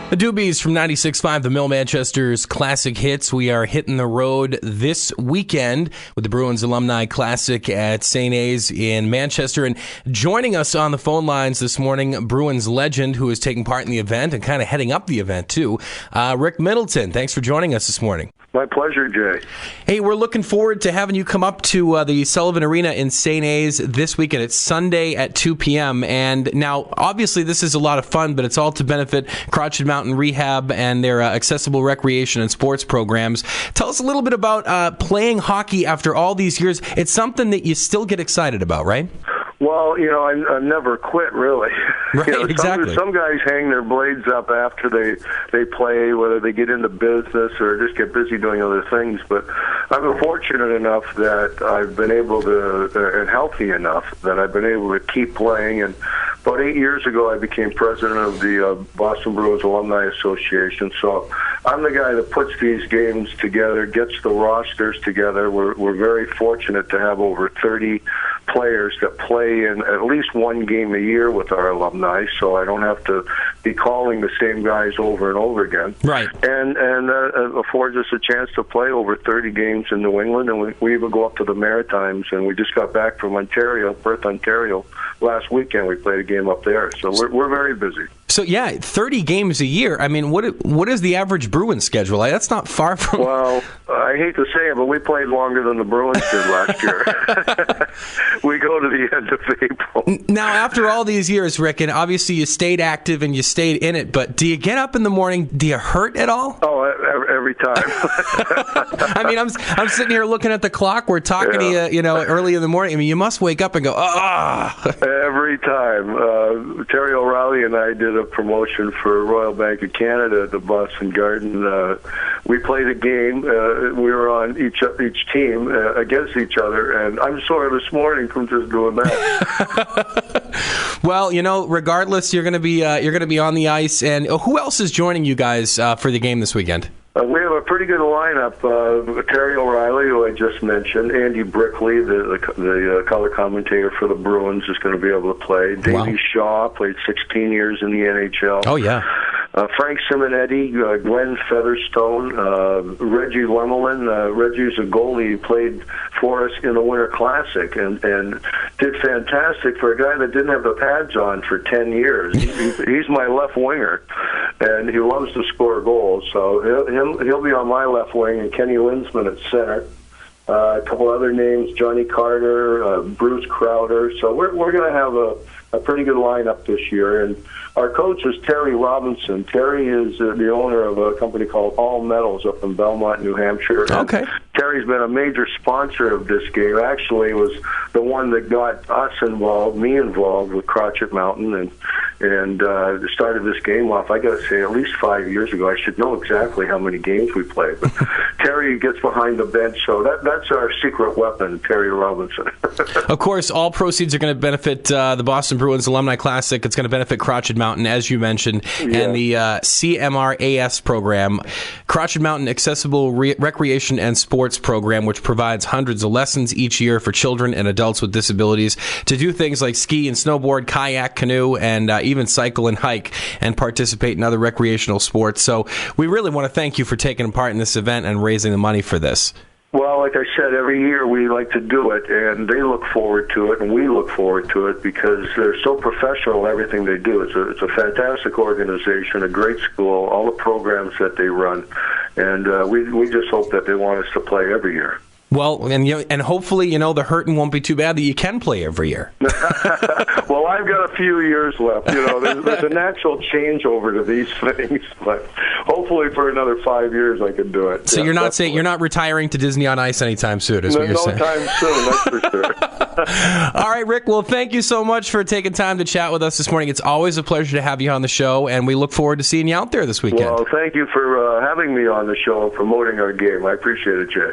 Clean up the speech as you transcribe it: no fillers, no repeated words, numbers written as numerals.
The Doobies from 96.5, the Mill Manchester's classic hits. We are hitting the road this weekend with the Bruins Alumni Classic at St. A's in Manchester. And joining us on the phone lines this morning, Bruins legend who is taking part in the event and kind of heading up the event too, Rick Middleton. Thanks for joining us this morning. My pleasure, Jay. Hey, we're looking forward to having you come up to the Sullivan Arena in St. A's this weekend. It's Sunday at 2 p.m. And now, obviously, this is a lot of fun, but it's all to benefit Crotched Mountain Rehab and their accessible recreation and sports programs. Tell us a little bit about playing hockey after all these years. It's something that you still get excited about, right? Well, I've never quit, really. Right, exactly. Some guys hang their blades up after they play, whether they get into business or just get busy doing other things. But I've been fortunate enough that I've been able to, and healthy enough, that I've been able to keep playing. And about 8 years ago, I became president of the Boston Bruins Alumni Association. So I'm the guy that puts these games together, gets the rosters together. We're very fortunate to have over 30 players that play in at least one game a year with our alumni, so I don't have to be calling the same guys over and over again. Right. And affords us a chance to play over 30 games in New England, and we even go up to the Maritimes, and we just got back from Ontario, Perth, Ontario. Last weekend we played a game up there, so we're very busy. So, yeah, 30 games a year. I mean, what is the average Bruins schedule? That's not far from... Well, I hate to say it, but we played longer than the Bruins did last year. We go to the end of April. Now, after all these years, Rick, and obviously you stayed active and you stayed in it, but do you get up in the morning, do you hurt at all? Oh, every time. I mean, I'm sitting here looking at the clock. We're talking to you, early in the morning. I mean, you must wake up and go, ah! Every time. Terry O'Reilly and I did a promotion for Royal Bank of Canada at the Boston Garden. We played a game. We were on each team against each other, and I'm sore this morning from just doing that. Well, regardless, you're going to be on the ice. And who else is joining you guys for the game this weekend? We have a pretty good lineup. Terry O'Reilly, who I just mentioned, Andy Brickley, the color commentator for the Bruins, is going to be able to play. Davey Shaw played 16 years in the NHL. Oh, yeah. Frank Simonetti, Glenn Featherstone, Reggie Lemelin. Reggie's a goalie. He played for us in the Winter Classic and did fantastic for a guy that didn't have the pads on for 10 years. He's my left winger, and he loves to score goals. So he'll be on my left wing, and Kenny Linsman at center. A couple other names, Johnny Carter, Bruce Crowder. So we're going to have a pretty good lineup this year. And our coach is Terry Robinson. Terry is the owner of a company called All Metals up in Belmont, New Hampshire. Okay. Terry's been a major sponsor of this game. Actually, was the one that got us involved, me involved with Crotched Mountain, and started this game off. I got to say, at least 5 years ago. I should know exactly how many games we played. But Terry gets behind the bench, so that's our secret weapon, Terry Robinson. Of course, all proceeds are going to benefit the Boston Bruins Alumni Classic. It's going to benefit Crotched Mountain, as you mentioned, and the CMARS program, Crotched Mountain Accessible Recreation and Sports Program, which provides hundreds of lessons each year for children and adults with disabilities to do things like ski and snowboard, kayak, canoe, and even cycle and hike and participate in other recreational sports. So we really want to thank you for taking part in this event and raising the money for this. Well, like I said, every year we like to do it, and they look forward to it, and we look forward to it because they're so professional in everything they do. It's a fantastic organization, a great school, all the programs that they run, and we just hope that they want us to play every year. Well, and hopefully, the hurting won't be too bad that you can play every year. Well, I've got a few years left. There's a natural changeover to these things, but hopefully for another 5 years I can do it. So you're not saying you're not retiring to Disney on Ice anytime soon, is what you're saying? No time soon, that's for sure. All right, Rick. Well, thank you so much for taking time to chat with us this morning. It's always a pleasure to have you on the show, and we look forward to seeing you out there this weekend. Well, thank you for having me on the show and promoting our game. I appreciate it, Jay.